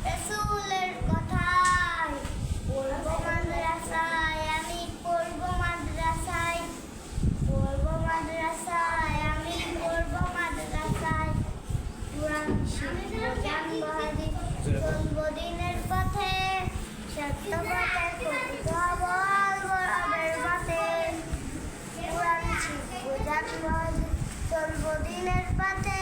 রসুলের কথায় পড়বো মাদ্রাসায়, আমি পড়বো মাদ্রাসায়, পড়বো মাদ্রাসায়, আমি পড়বো মাদ্রাসায়। কোরআন শিখবো, জানবো হাদিস, চলবো দিনের পথে, সত্য পথে পতিত হবো আলবো রবের পথে। কোরআন শিখবো, জানবো হাদিস, চলবো দিনের পথে,